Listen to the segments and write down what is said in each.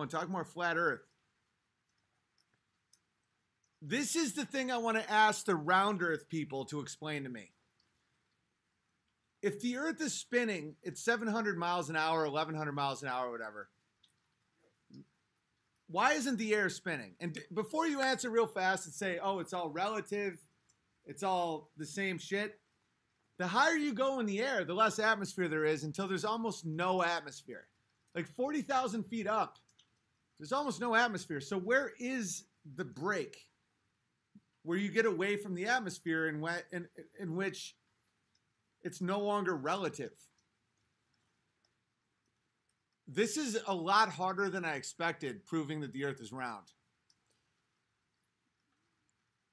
Owen, talk more flat earth. This is the thing I want to ask the round earth people to explain to me. If the earth is spinning at 700 miles an hour, 1100 miles an hour, whatever, why isn't the air spinning? And before you answer real fast and say, oh, it's all relative, it's all the same shit, the higher you go in the air, the less atmosphere there is until there's almost no atmosphere. Like 40,000 feet up, there's almost no atmosphere. So where is the break where you get away from the atmosphere in which it's no longer relative? This is a lot harder than I expected, proving that the earth is round.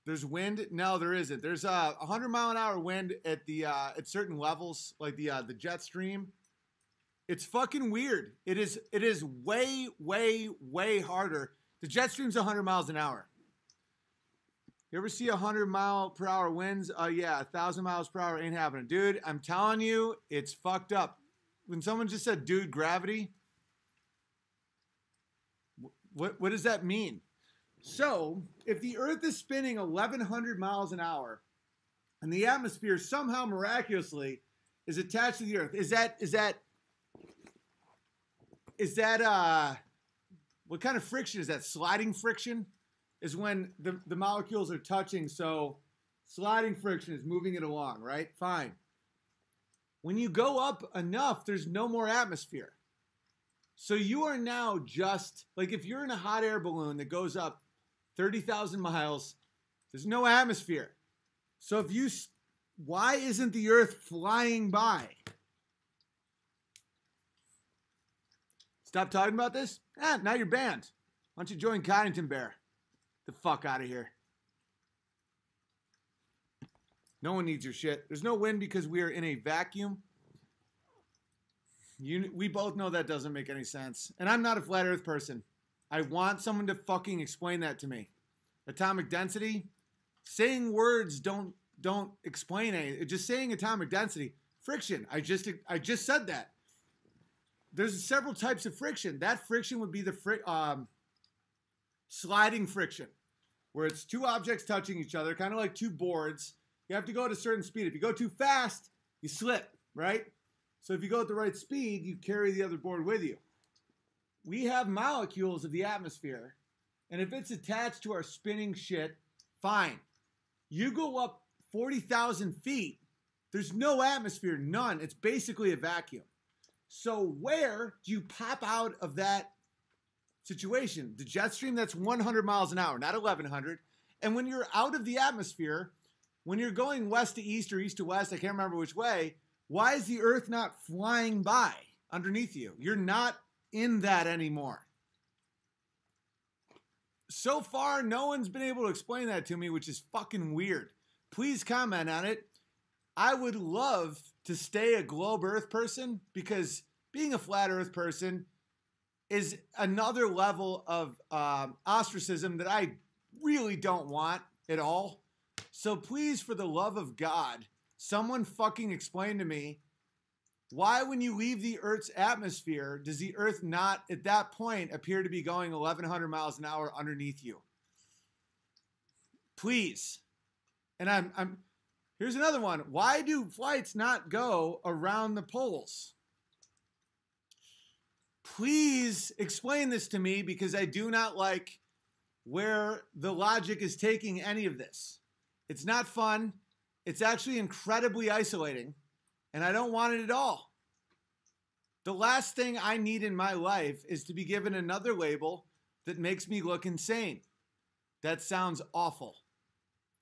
There's wind? No, there isn't. There's a 100-mile-an-hour wind at certain levels, like the jet stream. It's fucking weird. It is way, way, way harder. The jet stream's 100 miles an hour. You ever see 100-mile-per-hour winds? Oh, yeah, 1,000 miles per hour ain't happening. Dude, I'm telling you, it's fucked up. When someone just said, dude, gravity, what does that mean? So, if the Earth is spinning 1,100 miles an hour, and the atmosphere somehow miraculously is attached to the Earth, is that what kind of friction is that? Sliding friction? Is when the molecules are touching, so sliding friction is moving it along, right? Fine. When you go up enough, there's no more atmosphere. So you are now just, like if you're in a hot air balloon that goes up 30,000 miles, there's no atmosphere. So why isn't the Earth flying by? Stop talking about this? Now you're banned. Why don't you join Coddington Bear? The fuck out of here. No one needs your shit. There's no wind because we are in a vacuum. We both know that doesn't make any sense. And I'm not a flat earth person. I want someone to fucking explain that to me. Atomic density? Saying words don't explain anything. Just saying atomic density. Friction. I just said that. There's several types of friction. That friction would be the sliding friction, where it's two objects touching each other, kind of like two boards. You have to go at a certain speed. If you go too fast, you slip, right? So if you go at the right speed, you carry the other board with you. We have molecules of the atmosphere, and if it's attached to our spinning shit, fine. You go up 40,000 feet, there's no atmosphere, none. It's basically a vacuum. So where do you pop out of that situation? The jet stream, that's 100 miles an hour, not 1,100. And when you're out of the atmosphere, when you're going west to east or east to west, I can't remember which way, why is the Earth not flying by underneath you? You're not in that anymore. So far, no one's been able to explain that to me, which is fucking weird. Please comment on it. I would love to stay a globe Earth person, because being a flat Earth person is another level of ostracism that I really don't want at all. So please, for the love of God, someone fucking explain to me why, when you leave the Earth's atmosphere, does the Earth not at that point appear to be going 1,100 miles an hour underneath you? Please. And here's another one. Why do flights not go around the poles? Please explain this to me, because I do not like where the logic is taking any of this. It's not fun. It's actually incredibly isolating, and I don't want it at all. The last thing I need in my life is to be given another label that makes me look insane. That sounds awful.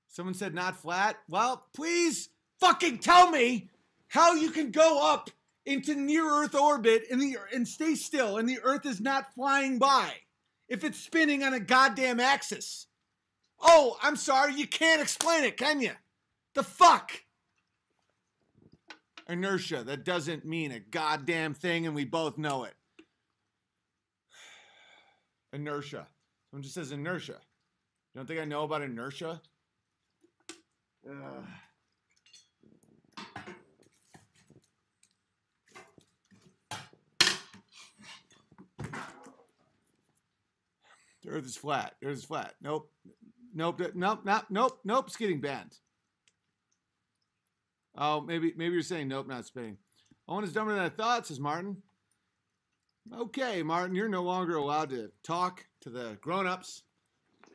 Someone said not flat. Well, please fucking tell me how you can go up into near-Earth orbit and stay still, and the Earth is not flying by if it's spinning on a goddamn axis. Oh, I'm sorry, you can't explain it, can you? The fuck? Inertia, that doesn't mean a goddamn thing, and we both know it. Inertia. Someone just says inertia. You don't think I know about inertia? Ugh. The Earth is flat. The Earth is flat. Nope. Nope. Nope. Not. Nope. Nope. It's getting banned. Oh, maybe you're saying nope, not spitting. Owen is dumber than I thought, says Martin. Okay, Martin, you're no longer allowed to talk to the grown-ups.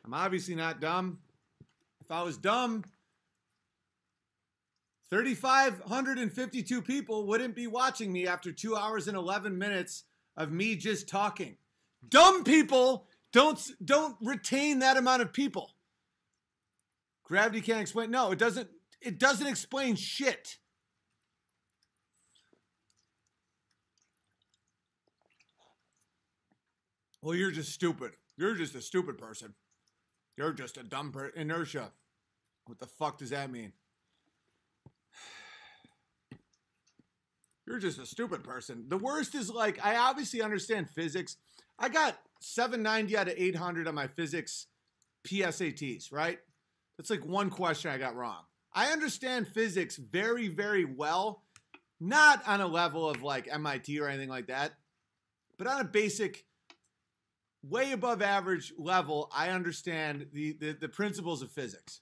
I'm obviously not dumb. If I was dumb, 3,552 people wouldn't be watching me after 2 hours and 11 minutes of me just talking. Dumb people don't retain that amount of people. Gravity can't explain. No, it doesn't. It doesn't explain shit. Well, you're just stupid. You're just a stupid person. You're just a dumb inertia. What the fuck does that mean? You're just a stupid person. The worst is, like, I obviously understand physics. I got 790 out of 800 on my physics PSATs, right? That's like one question I got wrong. I understand physics very, very well. Not on a level of like MIT or anything like that, but on a basic, way above average level, I understand the principles of physics.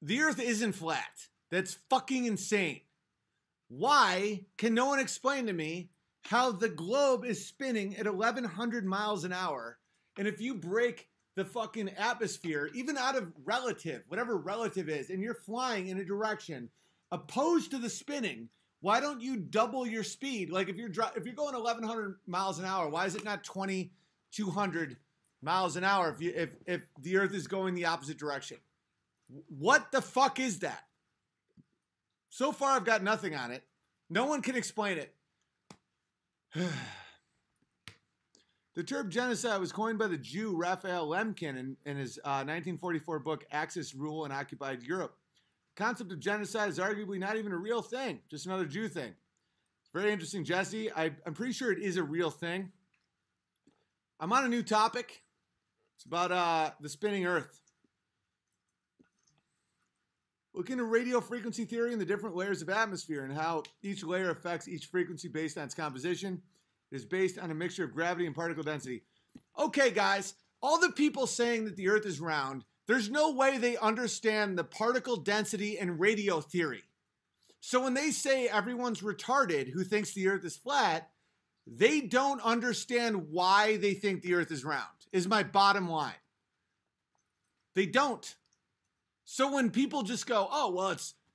The Earth isn't flat. That's fucking insane. Why can no one explain to me how the globe is spinning at 1,100 miles an hour, and if you break the fucking atmosphere, even out of relative, whatever relative is, and you're flying in a direction opposed to the spinning, why don't you double your speed? Like if you're going 1,100 miles an hour, why is it not 2,200 miles an hour if the Earth is going the opposite direction? What the fuck is that? So far, I've got nothing on it. No one can explain it. The term genocide was coined by the Jew Raphael Lemkin in his 1944 book, Axis, Rule, and Occupied Europe. The concept of genocide is arguably not even a real thing, just another Jew thing. It's very interesting, Jesse. I'm pretty sure it is a real thing. I'm on a new topic. It's about the spinning Earth. Looking at radio frequency theory and the different layers of atmosphere and how each layer affects each frequency based on its composition. It is based on a mixture of gravity and particle density. Okay, guys, all the people saying that the Earth is round, there's no way they understand the particle density and radio theory. So when they say everyone's retarded who thinks the Earth is flat, they don't understand why they think the Earth is round, is my bottom line. They don't. So when people just go, oh, well,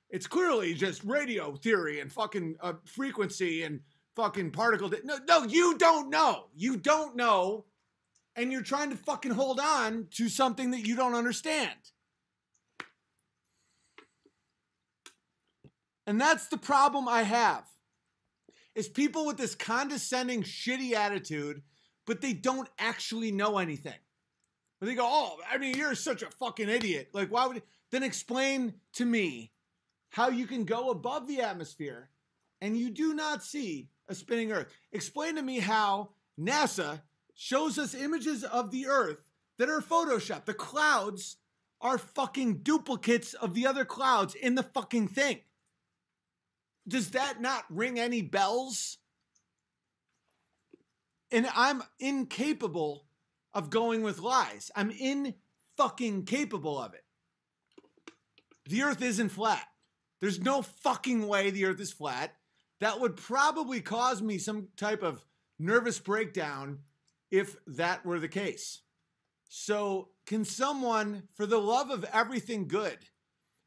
it's clearly just radio theory and fucking frequency and fucking particle. No, you don't know. You don't know. And you're trying to fucking hold on to something that you don't understand. And that's the problem I have. Is people with this condescending, shitty attitude, but they don't actually know anything. But they go, oh, I mean, you're such a fucking idiot. Like, why would... Then explain to me how you can go above the atmosphere and you do not see a spinning Earth. Explain to me how NASA shows us images of the Earth that are photoshopped. The clouds are fucking duplicates of the other clouds in the fucking thing. Does that not ring any bells? And I'm incapable of going with lies. I'm fucking capable of it. The Earth isn't flat. There's no fucking way the Earth is flat. That would probably cause me some type of nervous breakdown if that were the case. So can someone, for the love of everything good,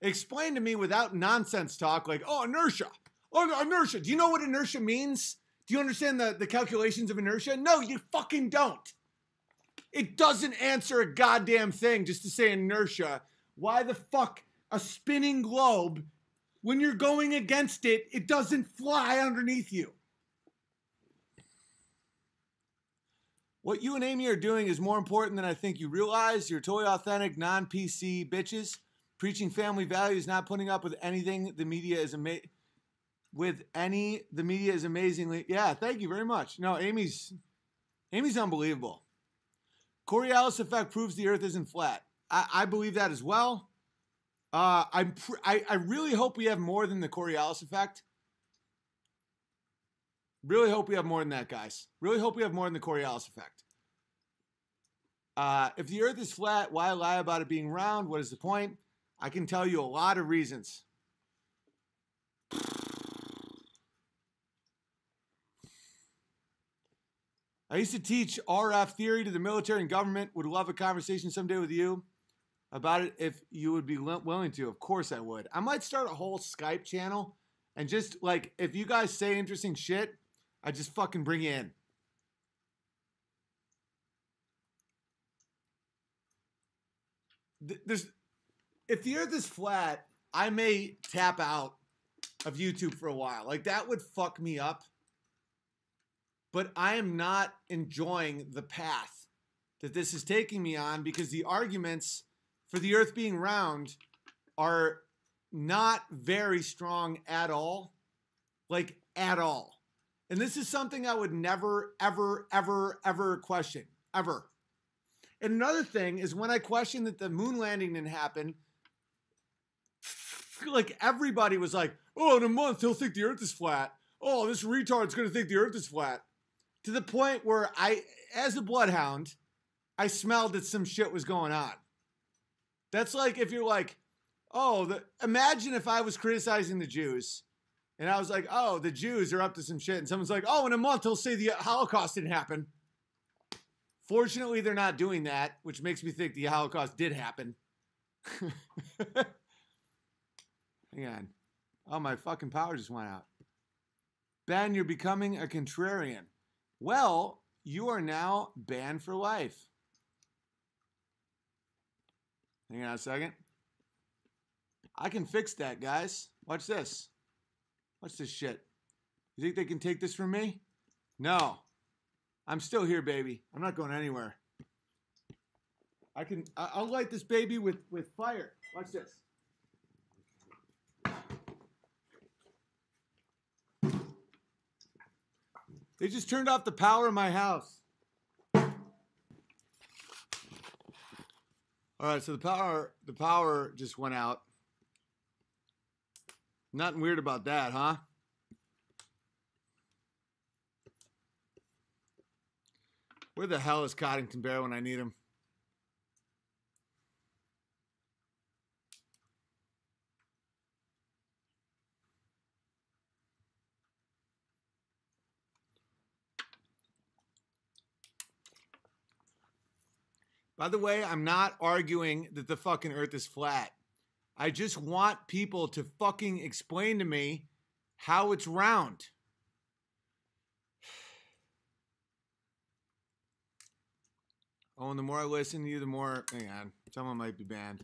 explain to me without nonsense talk like, oh, inertia. Oh, inertia. Do you know what inertia means? Do you understand the calculations of inertia? No, you fucking don't. It doesn't answer a goddamn thing just to say inertia. Why the fuck a spinning globe, when you're going against it, it doesn't fly underneath you? What you and Amy are doing is more important than I think you realize. You're totally authentic, non-PC bitches. Preaching family values, not putting up with anything the media is amazingly... Yeah, thank you very much. No, Amy's unbelievable. Coriolis effect proves the Earth isn't flat. I believe that as well. I really hope we have more than the Coriolis effect. Really hope we have more than that, guys. Really hope we have more than the Coriolis effect. If the earth is flat, why lie about it being round? What is the point? I can tell you a lot of reasons. I used to teach RF theory to the military and government. Would love a conversation someday with you about it if you would be willing to. Of course I would. I might start a whole Skype channel and just like, if you guys say interesting shit, I just fucking bring you in. If the earth is flat, I may tap out of YouTube for a while. Like that would fuck me up. But I am not enjoying the path that this is taking me on because the arguments for the earth being round are not very strong at all. Like at all. And this is something I would never, ever, ever, ever question. Ever. And another thing is when I questioned that the moon landing didn't happen, like everybody was like, oh, in a month he'll think the earth is flat. Oh, this retard's going to think the earth is flat. To the point where I, as a bloodhound, I smelled that some shit was going on. That's like if you're like, oh, imagine if I was criticizing the Jews and I was like, oh, the Jews are up to some shit. And someone's like, oh, in a month he'll say the Holocaust didn't happen. Fortunately, they're not doing that, which makes me think the Holocaust did happen. Hang on. Oh, my fucking power just went out. Ben, you're becoming a contrarian. Well, you are now banned for life. Hang on a second. I can fix that, guys. Watch this. Watch this shit. You think they can take this from me? No. I'm still here, baby. I'm not going anywhere. I'll light this baby with fire. Watch this. They just turned off the power in my house. All right, so the power just went out. Nothing weird about that, huh? Where the hell is Coddington Bear when I need him? By the way, I'm not arguing that the fucking earth is flat. I just want people to fucking explain to me how it's round. Oh, and the more I listen to you, the more, hang on, someone might be banned.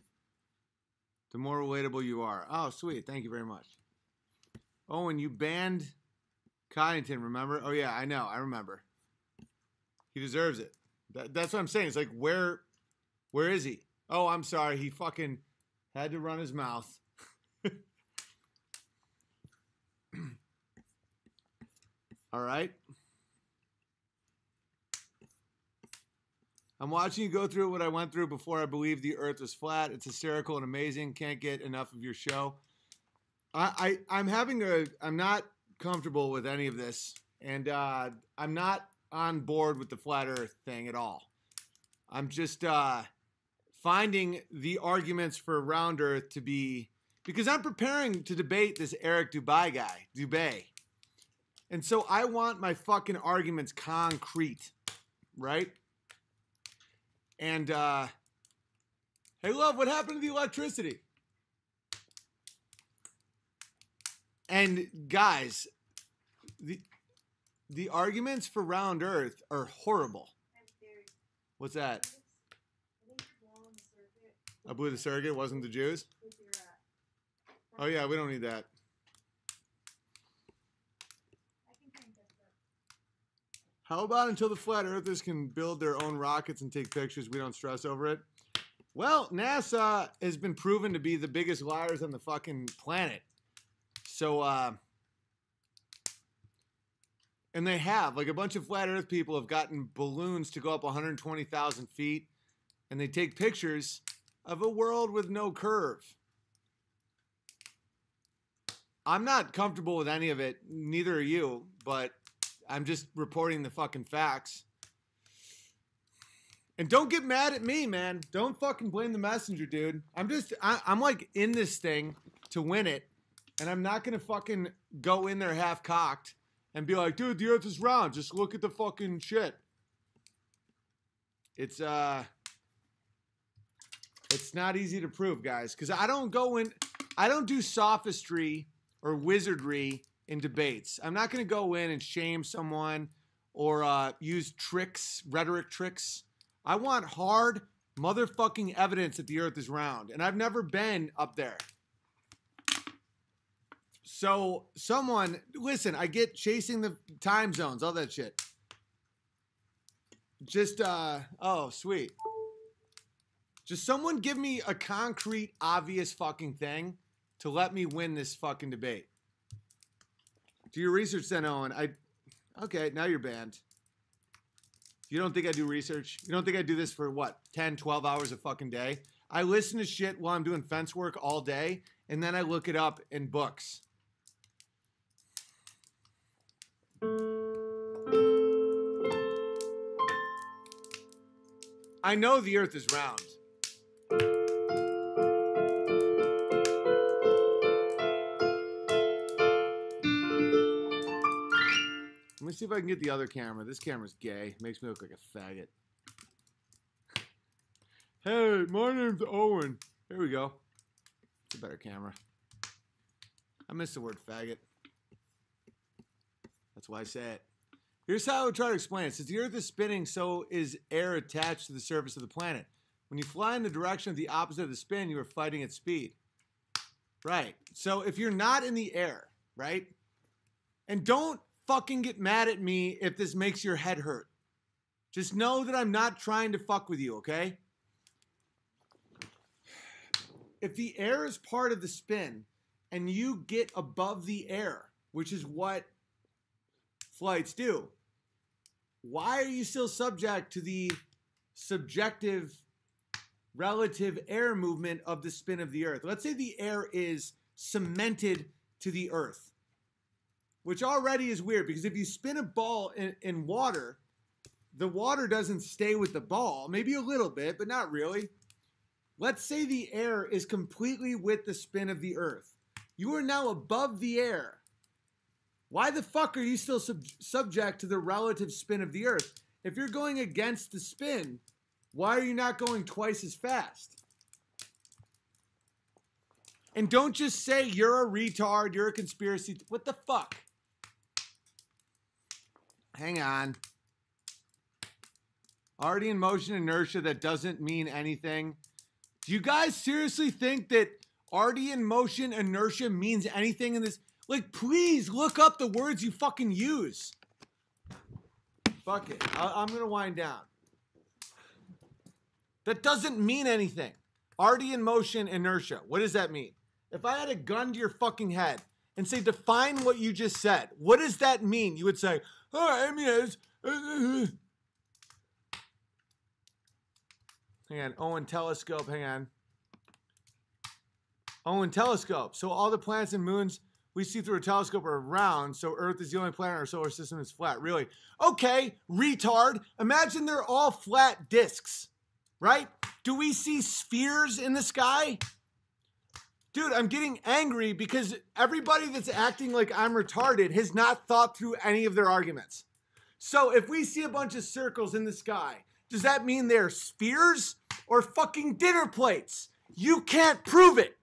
The more relatable you are. Oh, sweet. Thank you very much. Oh, and you banned Coddington, remember? Oh, yeah, I know. I remember. He deserves it. That's what I'm saying. It's like, where is he? Oh, I'm sorry. He fucking had to run his mouth. All right. I'm watching you go through what I went through before I believed the earth was flat. It's hysterical and amazing. Can't get enough of your show. I'm not comfortable with any of this. And I'm not on board with the flat earth thing at all. I'm just finding the arguments for round earth to be, because I'm preparing to debate this Eric Dubay. And so I want my fucking arguments concrete, right? And hey, love, what happened to the electricity? And guys, the arguments for round earth are horrible. What's that? I blew the circuit. It wasn't the Jews? Oh, yeah, we don't need that. How about until the flat earthers can build their own rockets and take pictures, we don't stress over it? Well, NASA has been proven to be the biggest liars on the fucking planet. So, and they have. Like, a bunch of flat earth people have gotten balloons to go up 120,000 feet, and they take pictures of a world with no curve. I'm not comfortable with any of it. Neither are you, but I'm just reporting the fucking facts. And don't get mad at me, man. Don't fucking blame the messenger, dude. I'm like in this thing to win it. And I'm not going to fucking go in there half cocked and be like, dude, the earth is round. Just look at the fucking shit. It's not easy to prove, guys. Because I don't do sophistry or wizardry in debates. I'm not going to go in and shame someone or use tricks, rhetoric tricks. I want hard motherfucking evidence that the earth is round. And I've never been up there. So listen, I get chasing the time zones, all that shit. Just, oh, sweet. Just someone give me a concrete, obvious fucking thing to let me win this fucking debate. Do your research then, Owen. Okay, now you're banned. You don't think I do research? You don't think I do this for what, 10, 12 hours a fucking day? I listen to shit while I'm doing fence work all day, and then I look it up in books. I know the earth is round. Let me see if I can get the other camera. This camera's gay. Makes me look like a faggot. Hey, my name's Owen. Here we go. It's a better camera. I miss the word faggot. That's why I say it. Here's how I would try to explain it. Since the earth is spinning, so is air attached to the surface of the planet. When you fly in the direction of the opposite of the spin, you are fighting at speed. Right. So if you're not in the air, right? And don't fucking get mad at me if this makes your head hurt. Just know that I'm not trying to fuck with you, okay? If the air is part of the spin and you get above the air, which is what flights do, why are you still subject to the subjective relative air movement of the spin of the earth? Let's say the air is cemented to the earth, which already is weird because if you spin a ball in water, the water doesn't stay with the ball. Maybe a little bit, but not really. Let's say the air is completely with the spin of the earth. You are now above the air. Why the fuck are you still subject to the relative spin of the earth? If you're going against the spin, why are you not going twice as fast? And don't just say you're a retard, you're a conspiracy. What the fuck? Hang on. Already in motion inertia, that doesn't mean anything. Do you guys seriously think that already in motion inertia means anything in this? Like, please look up the words you fucking use. Fuck it. I'm going to wind down. That doesn't mean anything. Already in motion inertia. What does that mean? If I had a gun to your fucking head and say, define what you just said, what does that mean? You would say, oh, I mean, it's... Hang on. Owen telescope. Hang on. Owen telescope. So all the planets and moons we see through a telescope are round, so Earth is the only planet in our solar system that's flat. Really? Okay, retard. Imagine they're all flat discs, right? Do we see spheres in the sky? Dude, I'm getting angry because everybody that's acting like I'm retarded has not thought through any of their arguments. So if we see a bunch of circles in the sky, does that mean they're spheres or fucking dinner plates? You can't prove it.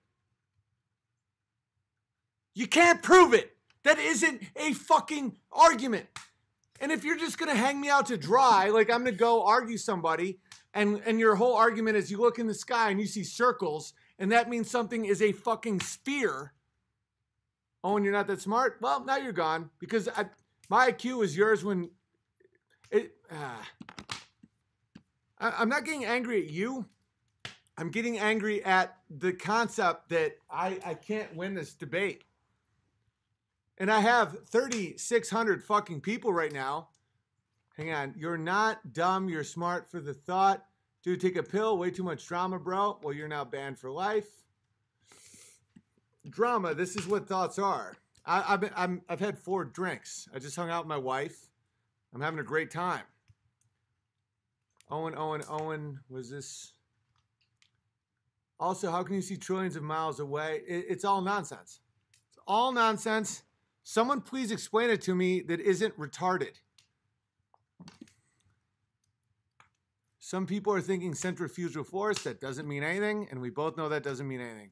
You can't prove it. That isn't a fucking argument. And if you're just going to hang me out to dry, like I'm going to go argue somebody, and your whole argument is you look in the sky and you see circles, and that means something is a fucking sphere. Oh, and you're not that smart? Well, now you're gone. Because my IQ was yours when it... I'm not getting angry at you. I'm getting angry at the concept that I can't win this debate. And I have 3,600 fucking people right now. Hang on. You're not dumb. You're smart for the thought. Dude, take a pill. Way too much drama, bro. Well, you're now banned for life. Drama. This is what thoughts are. I've had 4 drinks. I just hung out with my wife. I'm having a great time. Owen, was this? Also, how can you see trillions of miles away? It's all nonsense. It's all nonsense. Someone please explain it to me that isn't retarded. Some people are thinking centrifugal force. That doesn't mean anything, and we both know that doesn't mean anything.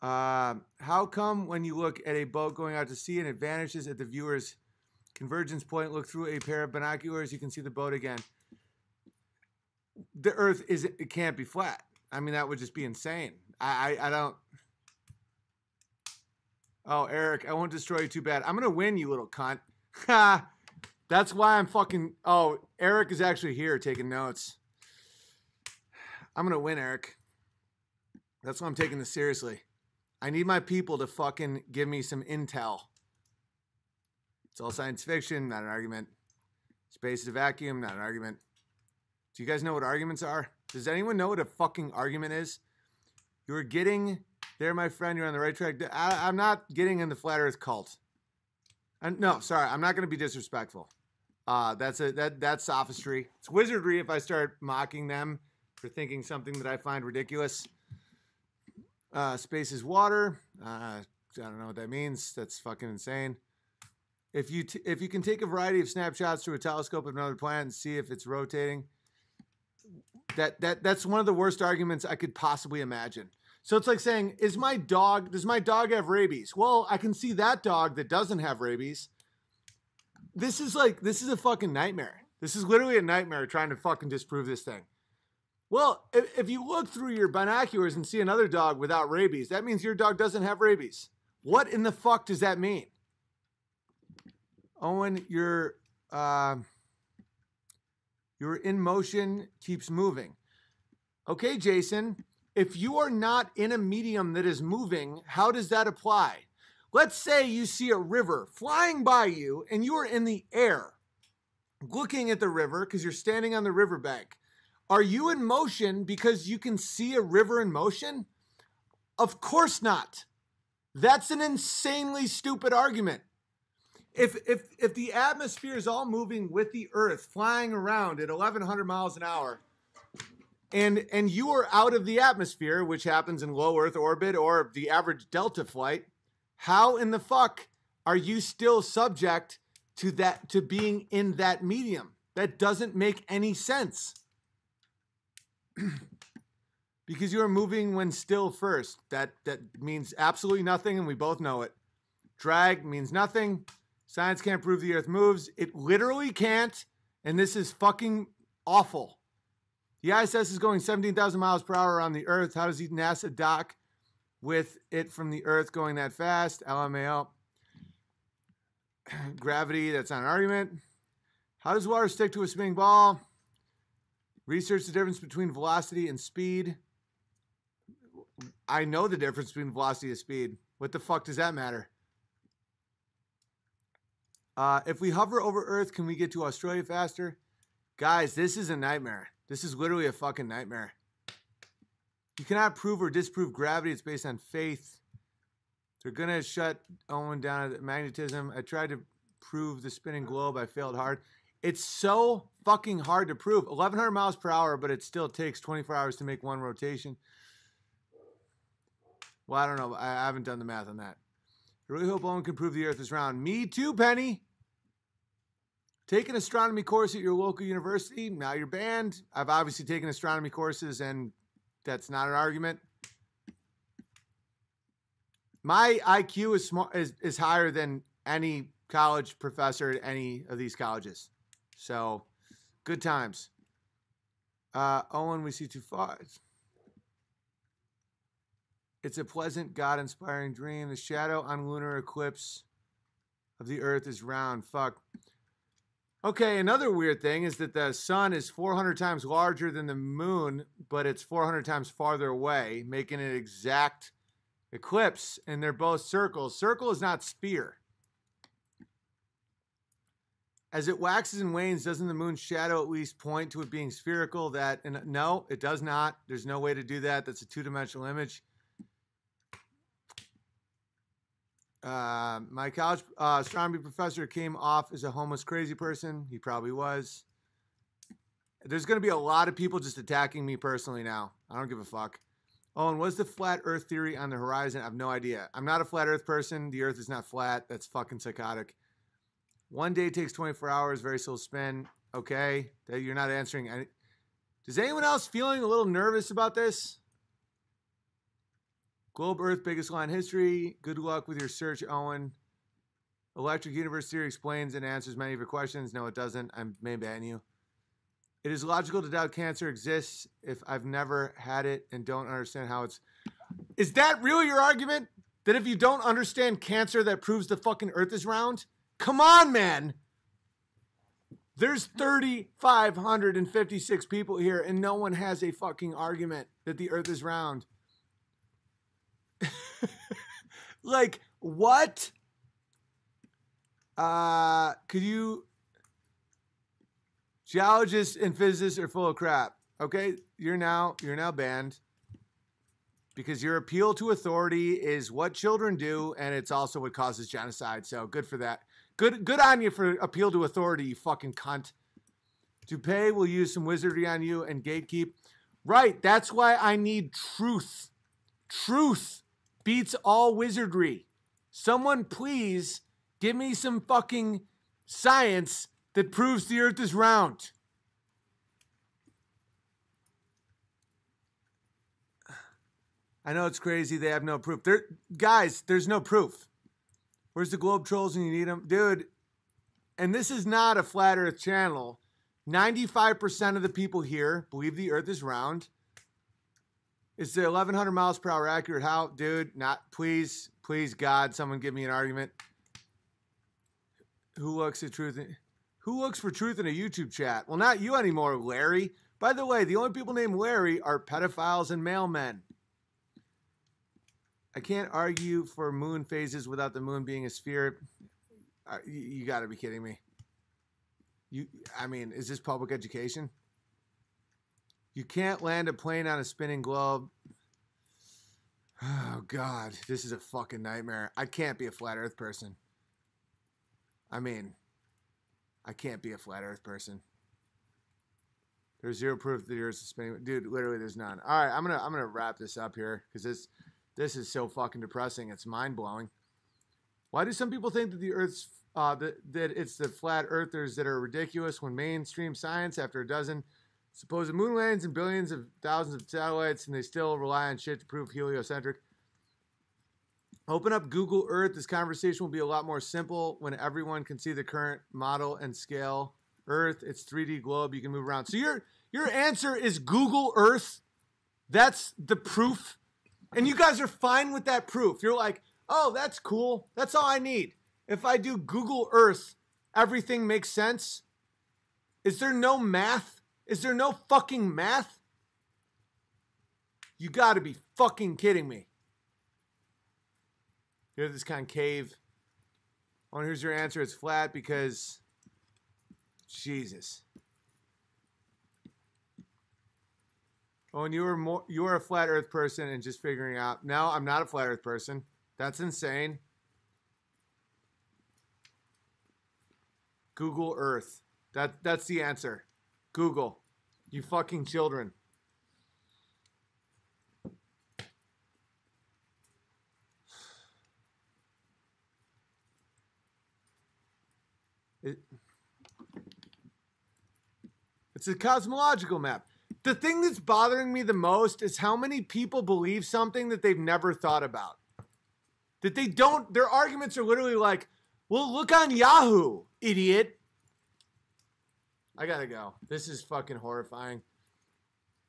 How come when you look at a boat going out to sea and it vanishes at the viewer's convergence point, look through a pair of binoculars, you can see the boat again? The Earth it can't be flat. I mean, that would just be insane. I don't. Oh, Eric, I won't destroy you too bad. I'm gonna win, you little cunt. Ha! That's why I'm fucking. Oh, Eric is actually here taking notes. I'm gonna win, Eric. That's why I'm taking this seriously. I need my people to fucking give me some intel. It's all science fiction, not an argument. Space is a vacuum, not an argument. Do you guys know what arguments are? Does anyone know what a fucking argument is? You're getting there, my friend. You're on the right track. I'm not getting in the flat Earth cult. No, sorry. I'm not going to be disrespectful. That's sophistry. It's wizardry if I start mocking them for thinking something that I find ridiculous. Space is water. I don't know what that means. That's fucking insane. If you can take a variety of snapshots through a telescope of another planet and see if it's rotating, that's one of the worst arguments I could possibly imagine. So it's like saying, does my dog have rabies? Well, I can see that dog that doesn't have rabies. This is a fucking nightmare. This is literally a nightmare trying to fucking disprove this thing. Well, if you look through your binoculars and see another dog without rabies, that means your dog doesn't have rabies. What in the fuck does that mean? Owen, your in motion keeps moving. Okay, Jason, if you are not in a medium that is moving, how does that apply? Let's say you see a river flying by you and you are in the air looking at the river because you're standing on the riverbank. Are you in motion because you can see a river in motion? Of course not. That's an insanely stupid argument. If the atmosphere is all moving with the Earth flying around at 1,100 miles an hour, and you are out of the atmosphere, which happens in low Earth orbit or the average Delta flight, how in the fuck are you still subject to being in that medium? That doesn't make any sense. Because you are moving when still first. That means absolutely nothing, and we both know it. Drag means nothing. Science can't prove the Earth moves. It literally can't, and this is fucking awful. The ISS is going 17,000 miles per hour around the Earth. How does NASA dock with it from the Earth going that fast? LMAO. Gravity, that's not an argument. How does water stick to a spinning ball? Research the difference between velocity and speed. I know the difference between velocity and speed. What the fuck does that matter? If we hover over Earth, can we get to Australia faster? Guys, this is a nightmare. This is literally a fucking nightmare. You cannot prove or disprove gravity. It's based on faith. They're going to shut Owen down at magnetism. I tried to prove the spinning globe. I failed hard. It's so fucking hard to prove. 1,100 miles per hour, but it still takes 24 hours to make one rotation. Well, I don't know. I haven't done the math on that. I really hope Owen can prove the Earth is round. Me too, Penny. Take an astronomy course at your local university. Now you're banned. I've obviously taken astronomy courses, and that's not an argument. My IQ is higher than any college professor at any of these colleges. So, good times. Owen, we see too far. It's a pleasant, God-inspiring dream. The shadow on lunar eclipse of the Earth is round. Fuck. Okay, another weird thing is that the sun is 400 times larger than the moon, but it's 400 times farther away, making it an exact eclipse, and they're both circles. Circle is not sphere. As it waxes and wanes, doesn't the moon's shadow at least point to it being spherical? No, it does not. There's no way to do that. That's a two-dimensional image. My college astronomy professor came off as a homeless crazy person. He probably was. There's going to be a lot of people just attacking me personally now. I don't give a fuck. Oh, and what's the flat earth theory on the horizon? I have no idea. I'm not a flat earth person. The earth is not flat. That's fucking psychotic. One day takes 24 hours. Very slow spin. Okay. You're not answering any. Does anyone else feeling a little nervous about this? Globe Earth, biggest line history. Good luck with your search, Owen. Electric universe theory explains and answers many of your questions. No, it doesn't. I may ban you. It is logical to doubt cancer exists if I've never had it and don't understand how it's... Is that really your argument? That if you don't understand cancer, that proves the fucking earth is round? Come on, man! There's 3,556 people here and no one has a fucking argument that the earth is round. Like, what? Could you... Geologists and physicists are full of crap. Okay, you're now banned because your appeal to authority is what children do, and it's also what causes genocide. So good for that. Good on you for appeal to authority, you fucking cunt. Dupay will use some wizardry on you and gatekeep. Right, that's why I need truth. Truth beats all wizardry. Someone please give me some fucking science that proves the earth is round. I know it's crazy. They have no proof. Guys, there's no proof. Where's the globe trolls when you need them? Dude, and this is not a flat earth channel. 95% of the people here believe the earth is round. Is the 1,100 miles per hour accurate? How? Dude, not, please, God, someone give me an argument. Who looks for truth in a YouTube chat? Well, not you anymore, Larry. By the way, the only people named Larry are pedophiles and mailmen. I can't argue for moon phases without the moon being a sphere. You got to be kidding me. I mean, is this public education? You can't land a plane on a spinning globe. Oh, God. This is a fucking nightmare. I can't be a flat earth person. I mean, I can't be a flat earth person. There's zero proof that the earth is spinning. Dude, literally there's none. All right, I'm gonna wrap this up here because this is so fucking depressing. It's mind-blowing. Why do some people think that the earth's that it's the flat earthers that are ridiculous when mainstream science, after a dozen supposed moon landings and billions of thousands of satellites, and they still rely on shit to prove heliocentric? Open up Google Earth. This conversation will be a lot more simple when everyone can see the current model and scale. Earth, it's 3D globe. You can move around. So your answer is Google Earth. That's the proof. And you guys are fine with that proof. You're like, oh, that's cool. That's all I need. If I do Google Earth, everything makes sense. Is there no math? Is there no fucking math? You gotta be fucking kidding me. Here's this concave. Oh, here's your answer. It's flat because... Jesus. Oh, and you were a flat earth person and just figuring out. No, I'm not a flat earth person. That's insane. Google Earth. That's the answer. Google. You fucking children. It's a cosmological map. The thing that's bothering me the most is how many people believe something that they've never thought about. That they don't, their arguments are literally like, well, look on Yahoo, idiot. I gotta go. This is fucking horrifying.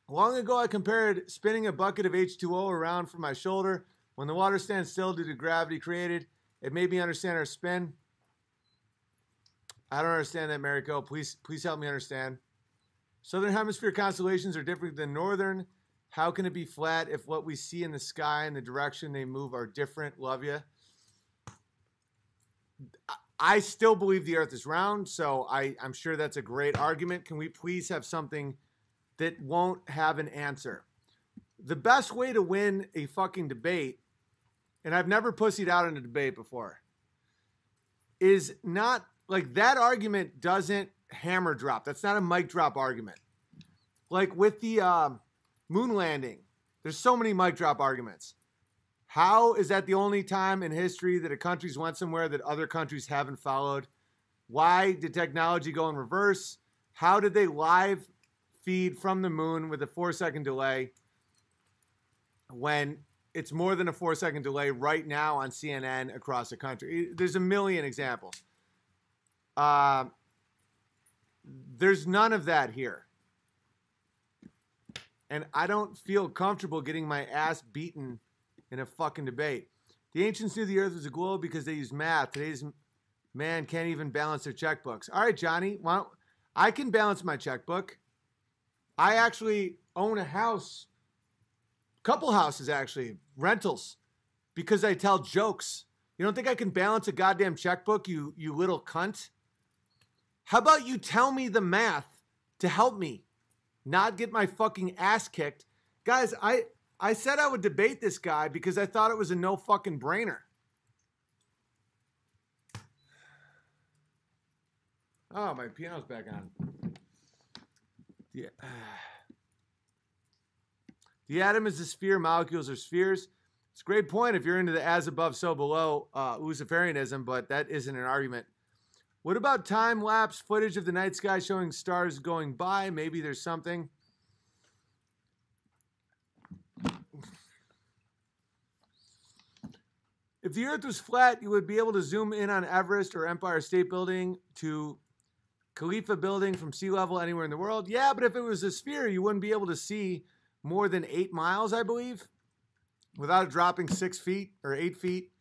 Long ago, I compared spinning a bucket of H2O around from my shoulder. When the water stands still due to gravity created, it made me understand our spin. I don't understand that, Mariko. Please help me understand. Southern hemisphere constellations are different than northern. How can it be flat if what we see in the sky and the direction they move are different? Love you. I still believe the earth is round, so I'm sure that's a great argument. Can we please have something that won't have an answer? The best way to win a fucking debate, and I've never pussied out in a debate before, is not, like, that argument doesn't hammer drop. That's not a mic drop argument. like with the moon landing, there's so many mic drop arguments. How is that the only time in history that a country's went somewhere that other countries haven't followed? Why did technology go in reverse? How did they live feed from the moon with a 4-second delay when it's more than a 4-second delay right now on CNN across the country? There's a million examples. There's none of that here. And I don't feel comfortable getting my ass beaten in a fucking debate. The ancients knew the earth was a globe because they used math. Today's man can't even balance their checkbooks. All right, Johnny, I can balance my checkbook. I actually own a house, couple houses actually, rentals, because I tell jokes. You don't think I can balance a goddamn checkbook, you little cunt? How about you tell me the math to help me not get my fucking ass kicked? Guys, I said I would debate this guy because I thought it was a no fucking brainer. Oh, my piano's back on. Yeah. The atom is a sphere, molecules are spheres. It's a great point if you're into the as above, so below Luciferianism, but that isn't an argument. What about time-lapse footage of the night sky showing stars going by? Maybe there's something. If the earth was flat, you would be able to zoom in on Everest or Empire State Building to Khalifa Building from sea level anywhere in the world. Yeah, but if it was a sphere, you wouldn't be able to see more than 8 miles, I believe, without dropping 6 feet or 8 feet.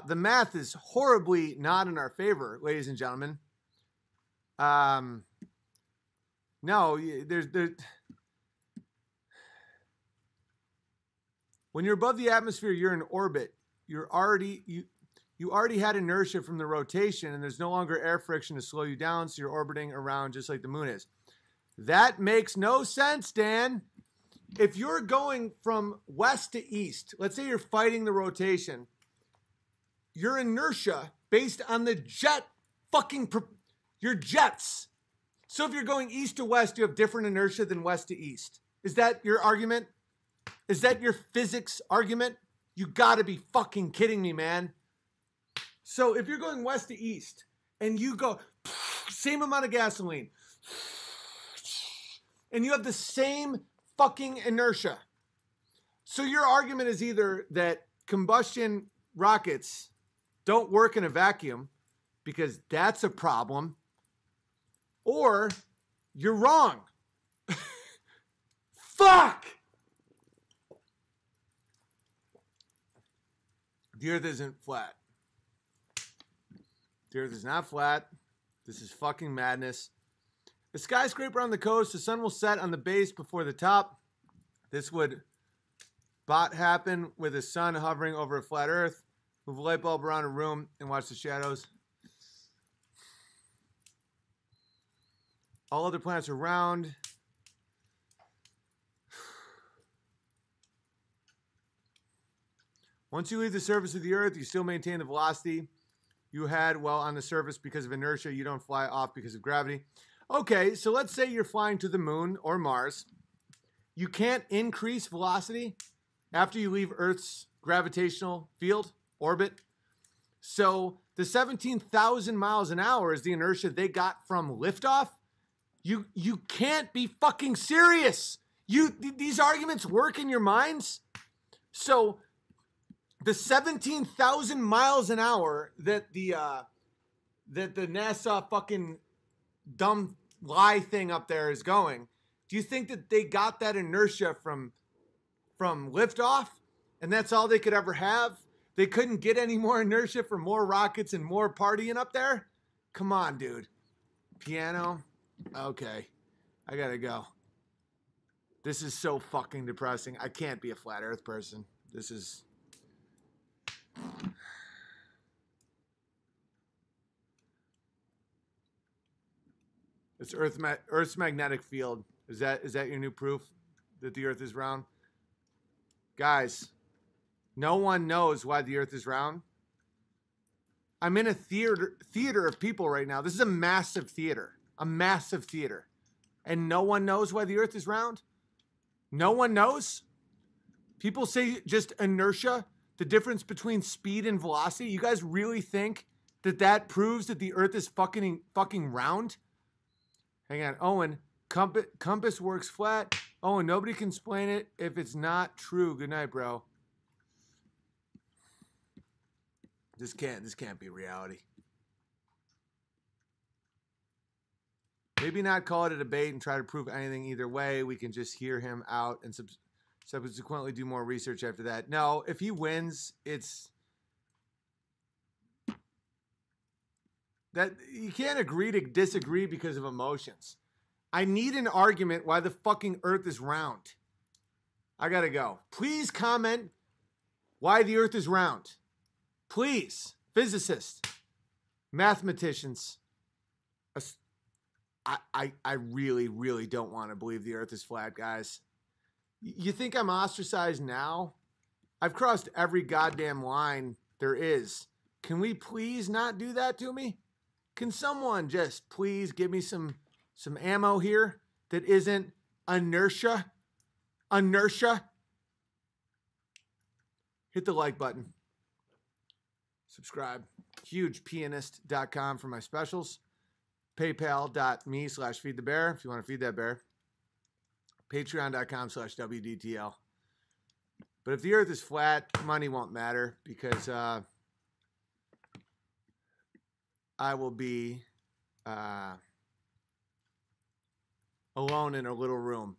The math is horribly not in our favor, ladies and gentlemen. No, when you're above the atmosphere, you're in orbit. You already had inertia from the rotation, and there's no longer air friction to slow you down, so you're orbiting around just like the moon is. That makes no sense, Dan. If you're going from west to east, let's say you're fighting the rotation, your inertia based on the your jets. So if you're going east to west, you have different inertia than west to east. Is that your argument? Is that your physics argument? You gotta be fucking kidding me, man. So if you're going west to east and you go same amount of gasoline and you have the same fucking inertia. So your argument is either that combustion rockets don't work in a vacuum because that's a problem, or you're wrong. Fuck! The earth isn't flat. The earth is not flat. This is fucking madness. A skyscraper on the coast, the sun will set on the base before the top. This would happen with the sun hovering over a flat earth. Move a light bulb around a room and watch the shadows. All other planets are round. Once you leave the surface of the earth, you still maintain the velocity you had while on the surface because of inertia. You don't fly off because of gravity. Okay, so let's say you're flying to the moon or Mars. You can't increase velocity after you leave Earth's gravitational field, orbit. So the 17,000 miles an hour is the inertia they got from liftoff. You can't be fucking serious. These arguments work in your minds. So the 17,000 miles an hour that the NASA fucking dumb lie thing up there is going, do you think that they got that inertia from liftoff and that's all they could ever have? They couldn't get any more inertia for more rockets and more partying up there? Come on, dude. Piano? Okay. I gotta go. This is so fucking depressing. I can't be a flat earth person. This is... It's Earth's magnetic field. Is that your new proof that the earth is round? Guys, no one knows why the earth is round. I'm in a theater of people right now. This is a massive theater. A massive theater. And no one knows why the earth is round? No one knows? People say just inertia, the difference between speed and velocity. You guys really think that that proves that the earth is fucking round? Hang on, Owen. Compass works flat. Owen, nobody can explain it if it's not true. Good night, bro. This can't be reality. Maybe not call it a debate and try to prove anything either way. We can just hear him out and subsequently do more research after that. No, if he wins, it's that you can't agree to disagree because of emotions. I need an argument why the fucking earth is round. I gotta go. Please comment why the earth is round. Please, physicists, mathematicians. I really, really don't want to believe the earth is flat, guys. You think I'm ostracized now? I've crossed every goddamn line there is. Can we please not do that to me? Can someone just please give me some ammo here that isn't inertia? Inertia? Hit the like button. Subscribe. Hugepianist.com for my specials. PayPal.me/feedthebear if you want to feed that bear. Patreon.com/WDTL. But if the earth is flat, money won't matter because I will be alone in a little room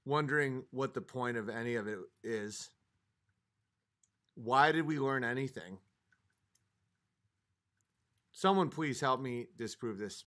wondering what the point of any of it is. Why did we learn anything? Someone please help me disprove this.